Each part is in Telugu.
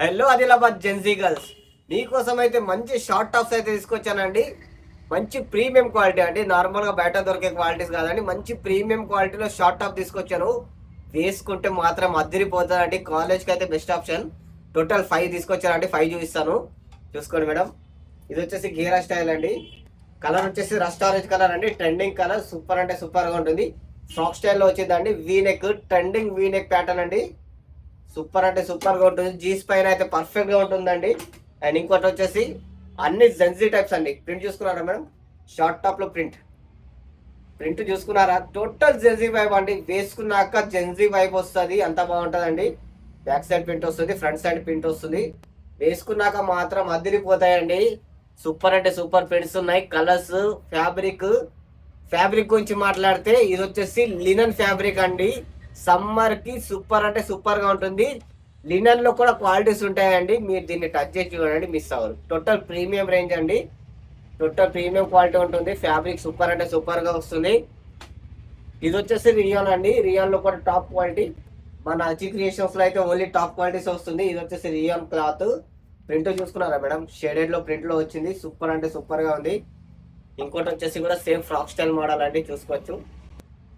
హలో ఆదిలాబాద్ జెన్సీ గర్ల్స్, మీకోసం అయితే మంచి షార్ట్ టాప్స్ అయితే తీసుకొచ్చానండి. మంచి ప్రీమియం క్వాలిటీ అండి, నార్మల్గా బయట దొరికే క్వాలిటీస్ కాదండి. మంచి ప్రీమియం క్వాలిటీలో షార్ట్ టాప్ తీసుకొచ్చాను. వేసుకుంటే మాత్రం అదిరిపోతుందండి. కాలేజ్కి అయితే బెస్ట్ ఆప్షన్. టోటల్ 5 తీసుకొచ్చానండి. 5 చూపిస్తాను, చూసుకోండి మేడం. ఇది వచ్చేసి గేరా స్టైల్ అండి. కలర్ వచ్చేసి రస్ట్ ఆరెంజ్ కలర్ అండి. ట్రెండింగ్ కలర్, సూపర్ అంటే సూపర్గా ఉంటుంది. ఫ్రాక్ స్టైల్లో వచ్చిందండి. V neck, trending V neck pattern అండి. సూపర్ అంటే సూపర్ గా ఉంటుంది. జీన్స్ పైన అయితే పర్ఫెక్ట్ గా ఉంటుందండి. అండ్ ఇంకోటి వచ్చేసి అన్ని జెన్సీ టైప్స్ అండి. ప్రింట్ చూసుకున్నారా మేడం? షార్ట్ టాప్ లో ప్రింట్ చూసుకున్నారా? టోటల్ జెన్సీ వైబ్ అండి. వేసుకున్నాక జెన్సీ వైబ్ వస్తుంది, అంత బాగుంటుందండి. బ్యాక్ సైడ్ ప్రింట్ వస్తుంది, ఫ్రంట్ సైడ్ ప్రింట్ వస్తుంది. వేసుకున్నాక మాత్రం అదిరిపోతాయండి. సూపర్ అంటే సూపర్ ప్రింట్స్ ఉన్నాయి. కలర్స్, ఫ్యాబ్రిక్ గురించి మాట్లాడితే ఇది వచ్చేసి లినన్ ఫ్యాబ్రిక్ అండి. సమ్మర్ కి సూపర్ అంటే సూపర్ గా ఉంటుంది. లినన్ లో కూడా క్వాలిటీస్ ఉంటాయండి. మీరు దీన్ని టచ్ చేసి చూడండి, మిస్ అవ్వరు. టోటల్ ప్రీమియం రేంజ్ అండి. టోటల్ ప్రీమియం క్వాలిటీ ఉంటుంది. ఫ్యాబ్రిక్ సూపర్ అంటే సూపర్ గా వస్తుంది. ఇది వచ్చేసి రియాన్ అండి. రియాన్ లో కూడా టాప్ క్వాలిటీ. మన అచి క్రియేషన్స్ లో అయితే ఓన్లీ టాప్ క్వాలిటీస్ వస్తుంది. ఇది వచ్చేసి రియాన్ క్లాత్. ప్రింట్ చూసుకున్నారా మేడం? షేడెడ్ లో ప్రింట్ లో వచ్చింది. సూపర్ అంటే సూపర్ గా ఉంది. ఇంకోటి వచ్చేసి కూడా సేమ్ ఫ్రాక్ స్టైల్ మోడల్ అండి, చూసుకోవచ్చు.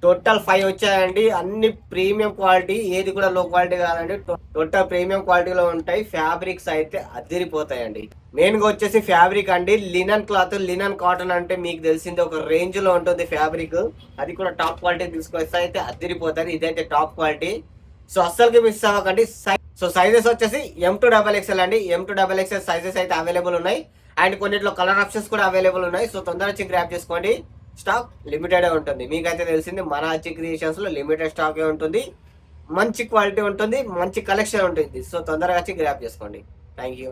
టోటల్ 5 వచ్చాయండి. అన్ని ప్రీమియం క్వాలిటీ, ఏది కూడా లో క్వాలిటీ కాదండి. టోటల్ ప్రీమియం క్వాలిటీలో ఉంటాయి. ఫ్యాబ్రిక్స్ అయితే అదిరిపోతాయండి. మెయిన్ గా వచ్చేసి ఫ్యాబ్రిక్ అండి. లినన్ క్లాత్, లినన్ కాటన్ అంటే మీకు తెలిసింది ఒక రేంజ్ లో ఉంటుంది ఫ్యాబ్రిక్. అది కూడా టాప్ క్వాలిటీ తీసుకొస్తే అయితే అదిరిపోతుంది. ఇదైతే టాప్ క్వాలిటీ. సో అస్సలకి మిస్ అవ్వకండి. సో సైజెస్ వచ్చేసి M2XXL అండి. M2XXL సైజెస్ అయితే అవైలబుల్ ఉన్నాయి. అండ్ కొన్నిట్లో కలర్ ఆప్షన్స్ కూడా అవైలబుల్ ఉన్నాయి. సో తొందరగా వచ్చి గ్రాప్ చేసుకోండి. స్టాక్ లిమిటెడ్ ఉంటుంది. మీకైతే తెలిసింది మన అచి క్రియేషన్స్ లో లిమిటెడ్ స్టాక్ ఉంటుంది. మంచి క్వాలిటీ ఉంటుంది, మంచి కలెక్షన్ ఉంటుంది. సో తొందరగా వచ్చి గ్రాప్ చేసుకోండి. Thank you.